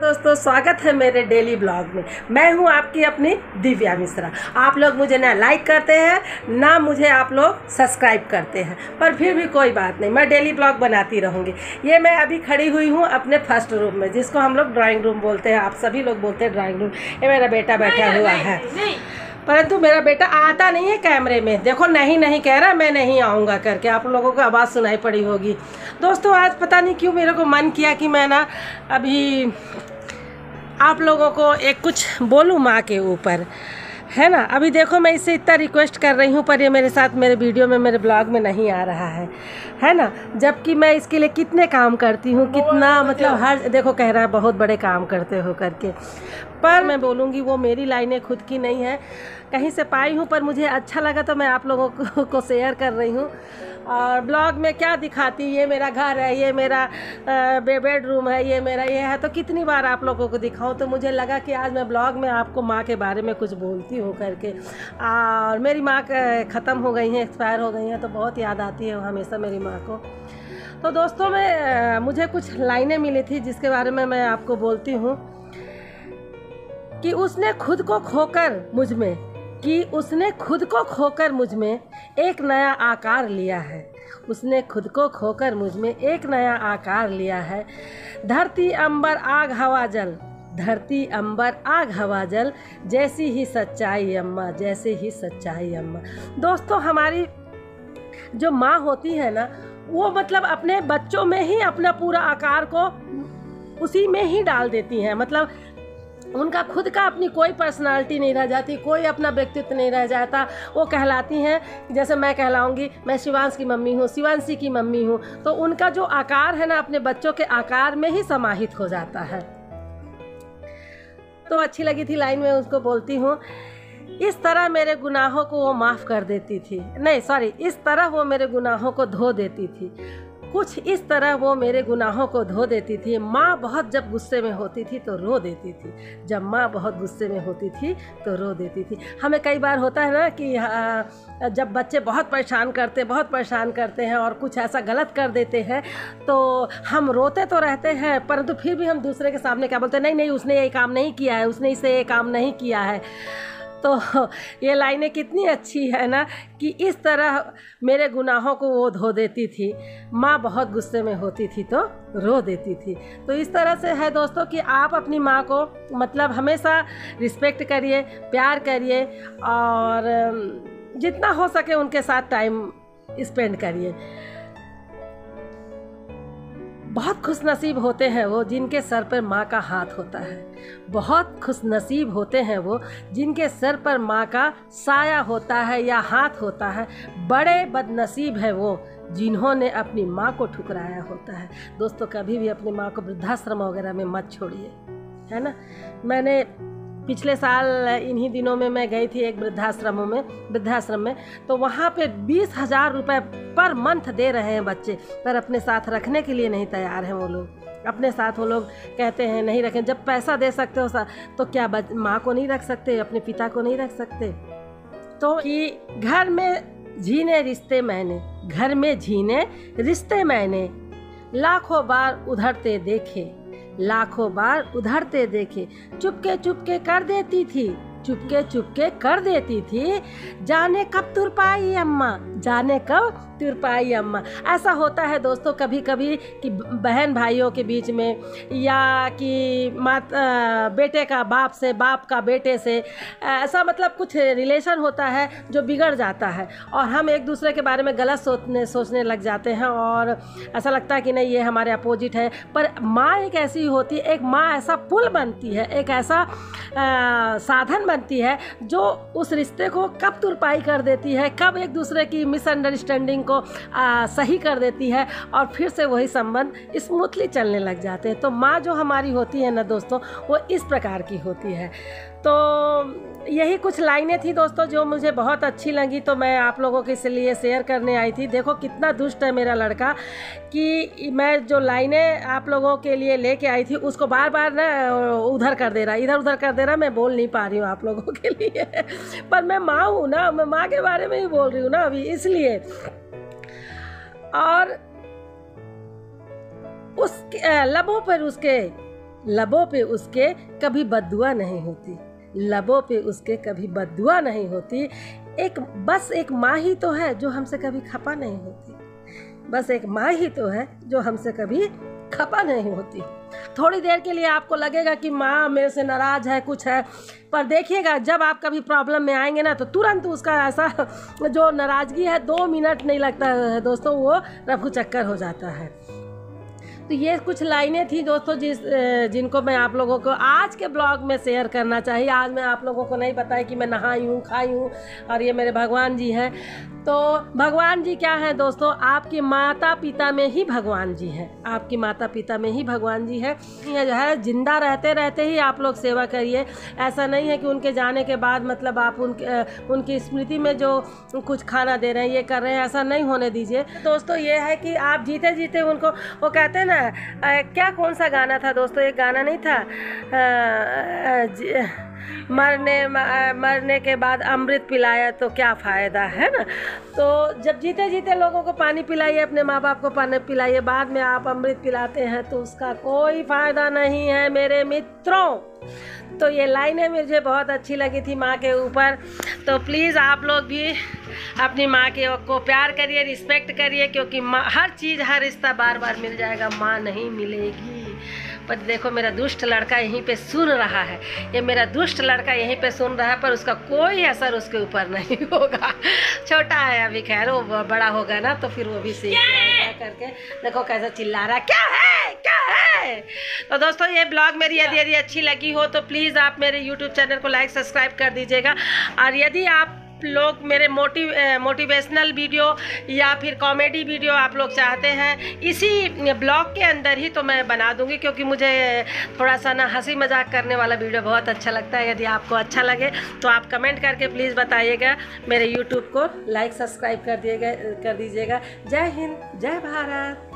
दोस्तों, स्वागत है मेरे डेली ब्लॉग में। मैं हूं आपकी अपनी दिव्या मिश्रा। आप लोग मुझे ना लाइक करते हैं ना मुझे आप लोग सब्सक्राइब करते हैं, पर फिर भी कोई बात नहीं, मैं डेली ब्लॉग बनाती रहूंगी। ये मैं अभी खड़ी हुई हूं अपने फर्स्ट रूम में, जिसको हम लोग ड्राइंग रूम बोलते हैं, आप सभी लोग बोलते हैं ड्राइंग रूम। ये मेरा बेटा बैठा हुआ है, परंतु मेरा बेटा आता नहीं है कैमरे में। देखो नहीं कह रहा, मैं नहीं आऊँगा करके। आप लोगों को आवाज़ सुनाई पड़ी होगी। दोस्तों, आज पता नहीं क्यों मेरे को मन किया कि मैं ना अभी आप लोगों को एक कुछ बोलूँ माँ के ऊपर, है ना। अभी देखो, मैं इससे इतना रिक्वेस्ट कर रही हूँ, पर ये मेरे साथ मेरे वीडियो में, मेरे ब्लॉग में नहीं आ रहा है ना। जबकि मैं इसके लिए कितने काम करती हूँ, कितना मतलब हर देखो कह रहा है बहुत बड़े काम करते हो करके। पर मैं बोलूँगी वो मेरी लाइनें खुद की नहीं है, कहीं से पाई हूँ, पर मुझे अच्छा लगा तो मैं आप लोगों को शेयर कर रही हूँ। और ब्लॉग में क्या दिखाती, ये मेरा घर है, ये मेरा बेडरूम है, ये मेरा ये है, तो कितनी बार आप लोगों को दिखाऊं। तो मुझे लगा कि आज मैं ब्लॉग में आपको माँ के बारे में कुछ बोलती हूँ करके। और मेरी माँ ख़त्म हो गई हैं, एक्सपायर हो गई हैं, तो बहुत याद आती है हमेशा मेरी माँ को। तो दोस्तों, मुझे कुछ लाइनें मिली थी जिसके बारे में मैं आपको बोलती हूँ कि उसने खुद को खोकर मुझ में एक नया आकार लिया है। उसने खुद को खोकर मुझ में एक नया आकार लिया है। धरती अंबर आग हवा जल, धरती अंबर आग हवा जल, जैसी ही सच्चाई अम्मा, जैसी ही सच्चाई अम्मा। दोस्तों, हमारी जो माँ होती है ना, वो मतलब अपने बच्चों में ही अपना पूरा आकार को उसी में ही डाल देती हैं। मतलब उनका खुद का अपनी कोई पर्सनालिटी नहीं रह जाती, कोई अपना व्यक्तित्व नहीं रह जाता। वो कहलाती हैं, जैसे मैं कहलाऊंगी, मैं शिवांश की मम्मी हूँ, शिवांशी की मम्मी हूँ, तो उनका जो आकार है ना अपने बच्चों के आकार में ही समाहित हो जाता है। तो अच्छी लगी थी लाइन में, उसको बोलती हूँ, इस तरह मेरे गुनाहों को वो माफ़ कर देती थी, नहीं सॉरी, इस तरह वो मेरे गुनाहों को धो देती थी। कुछ इस तरह वो मेरे गुनाहों को धो देती थी। माँ बहुत जब गुस्से में होती थी तो रो देती थी। जब माँ बहुत गुस्से में होती थी तो रो देती थी। हमें कई बार होता है ना कि जब बच्चे बहुत परेशान करते हैं और कुछ ऐसा गलत कर देते हैं, तो हम रोते तो रहते हैं, परंतु फिर भी हम दूसरे के सामने क्या बोलते हैं, नहीं उसने ये काम नहीं किया है, उसने इसे ये काम नहीं किया है। तो ये लाइनें कितनी अच्छी है ना, कि इस तरह मेरे गुनाहों को वो धो देती थी। माँ बहुत गुस्से में होती थी तो रो देती थी। तो इस तरह से है दोस्तों कि आप अपनी माँ को मतलब हमेशा रिस्पेक्ट करिए, प्यार करिए, और जितना हो सके उनके साथ टाइम स्पेंड करिए। बहुत खुशनसीब होते हैं वो जिनके सर पर माँ का हाथ होता है। बहुत खुशनसीब होते हैं वो जिनके सर पर माँ का साया होता है या हाथ होता है। बड़े बदनसीब है वो जिन्होंने अपनी माँ को ठुकराया होता है। दोस्तों, कभी भी अपनी माँ को वृद्धाश्रम वगैरह में मत छोड़िए, है ना। मैंने पिछले साल इन्हीं दिनों में मैं गई थी एक वृद्धाश्रम में, तो वहाँ पे 20,000 रुपये पर मंथ दे रहे हैं बच्चे, पर अपने साथ रखने के लिए नहीं तैयार हैं वो लोग। अपने साथ वो लोग कहते हैं नहीं रखें। जब पैसा दे सकते हो तो क्या माँ को नहीं रख सकते, अपने पिता को नहीं रख सकते? तो कि घर में जीने रिश्ते मैंने लाखों बार उधरते देखे, लाखों बार उधरते देखे, चुपके चुपके कर देती थी, जाने कब तुर पाई अम्मा, जाने कब तुर पाई अम्मा। ऐसा होता है दोस्तों कभी कभी कि बहन भाइयों के बीच में, या कि बेटे का बाप से, बाप का बेटे से, ऐसा मतलब कुछ रिलेशन होता है जो बिगड़ जाता है, और हम एक दूसरे के बारे में गलत सोचने लग जाते हैं, और ऐसा लगता है कि नहीं ये हमारे अपोजिट है। पर माँ एक ऐसी होती है, एक माँ ऐसा पुल बनती है, एक ऐसा साधन बनती है जो उस रिश्ते को कब तुरपाई कर देती है, कब एक दूसरे की मिसअंडरस्टैंडिंग को सही कर देती है, और फिर से वही संबंध स्मूथली चलने लग जाते हैं। तो माँ जो हमारी होती है ना दोस्तों, वो इस प्रकार की होती है। तो यही कुछ लाइनें थी दोस्तों जो मुझे बहुत अच्छी लगी, तो मैं आप लोगों के लिए शेयर करने आई थी। देखो कितना दुष्ट है मेरा लड़का, कि मैं जो लाइनें आप लोगों के लिए लेके आई थी उसको बार बार ना इधर उधर कर दे रहा, मैं बोल नहीं पा रही हूँ आप लोगों के लिए। पर मैं माँ हूँ ना, मैं माँ के बारे में ही बोल रही हूँ ना अभी, इसलिए। और उसके लबों पर उसके लबों पे उसके कभी बद्दुआ नहीं होती, लबों पे उसके कभी बद्दुआ नहीं होती। बस एक माँ ही तो है जो हमसे कभी खपा नहीं होती, बस एक माँ ही तो है जो हमसे कभी खपा नहीं होती। थोड़ी देर के लिए आपको लगेगा कि माँ मेरे से नाराज है, कुछ है, पर देखिएगा जब आप कभी प्रॉब्लम में आएंगे ना तो तुरंत उसका ऐसा जो नाराज़गी है 2 मिनट नहीं लगता है दोस्तों, वो रफू चक्कर हो जाता है। तो ये कुछ लाइनें थी दोस्तों जिनको मैं आप लोगों को आज के ब्लॉग में शेयर करना चाहिए। आज मैं आप लोगों को नहीं बताया कि मैं नहाई हूँ, खाई हूँ और ये मेरे भगवान जी हैं। तो भगवान जी क्या है दोस्तों, आपके माता पिता में ही भगवान जी हैं, आपकी माता पिता में ही भगवान जी है। ये जो है जिंदा रहते रहते ही आप लोग सेवा करिए। ऐसा नहीं है कि उनके जाने के बाद मतलब आप उनकी स्मृति में जो कुछ खाना दे रहे हैं, ये कर रहे हैं, ऐसा नहीं होने दीजिए दोस्तों। ये है कि आप जीते जीते उनको, वो कहते हैं ना, क्या कौन सा गाना था दोस्तों, एक गाना नहीं था, मरने के बाद अमृत पिलाया तो क्या फ़ायदा, है ना। तो जब जीते जीते लोगों को पानी पिलाइए, अपने माँ बाप को पानी पिलाइए, बाद में आप अमृत पिलाते हैं तो उसका कोई फ़ायदा नहीं है मेरे मित्रों। तो ये लाइनें मुझे बहुत अच्छी लगी थी माँ के ऊपर। तो प्लीज़ आप लोग भी अपनी माँ के को प्यार करिए, रिस्पेक्ट करिए, क्योंकि माँ हर चीज़, हर रिश्ता बार बार मिल जाएगा, माँ नहीं मिलेगी। पर देखो मेरा दुष्ट लड़का यहीं पे सुन रहा है, ये मेरा दुष्ट लड़का यहीं पे सुन रहा है, पर उसका कोई असर उसके ऊपर नहीं होगा। छोटा है अभी, खैर वो बड़ा होगा ना तो फिर वो भी सीख जाएगा करके। देखो कैसा चिल्ला रहा है, क्या है क्या है। तो दोस्तों ये ब्लॉग मेरी यदि अच्छी लगी हो तो प्लीज़ आप मेरे यूट्यूब चैनल को लाइक सब्सक्राइब कर दीजिएगा। और यदि आप लोग मेरे मोटिवेशनल वीडियो या फिर कॉमेडी वीडियो आप लोग चाहते हैं, इसी ब्लॉग के अंदर ही तो मैं बना दूंगी, क्योंकि मुझे थोड़ा सा ना हंसी मजाक करने वाला वीडियो बहुत अच्छा लगता है। यदि आपको अच्छा लगे तो आप कमेंट करके प्लीज़ बताइएगा। मेरे यूट्यूब को लाइक सब्सक्राइब कर दीजिएगा। जय हिंद, जय भारत।